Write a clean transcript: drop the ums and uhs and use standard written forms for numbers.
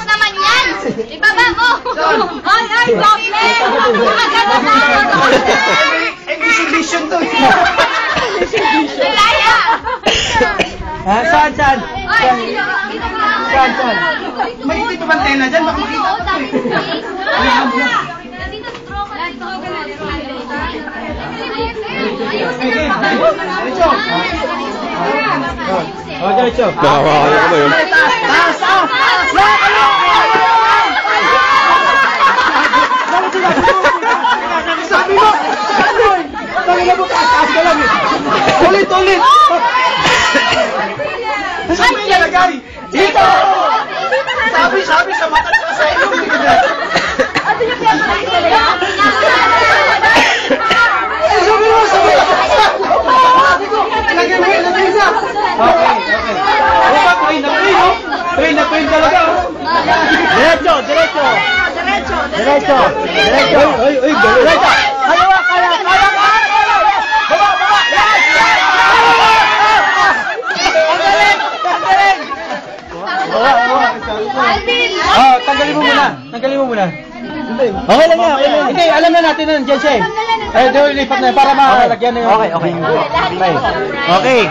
naman yan! Ibaba mo! Ay, ay, chocolate! Agad na! Exhibition to. Laya! Saan? Saan? May hindi pa bantena dyan, baka makita ko eh. Diretso. Nakakaya ko ba yun? Sabi mo! Sabi mo, taas ka lang eh. Ulit! Saan mo nilagay? Dito! Sabi sa mata at sa ilong. Ano yung pinapalagay? Sabi mo sa mata. Lagyan mo isa. Okay. Train na train talaga. Diretso! Kaya! Baba! Tanggalin mo muna. Okay lang yan. Hindi, alam na natin na nandiyan siya eh. Lipat na para makalagyan na yung... Okay.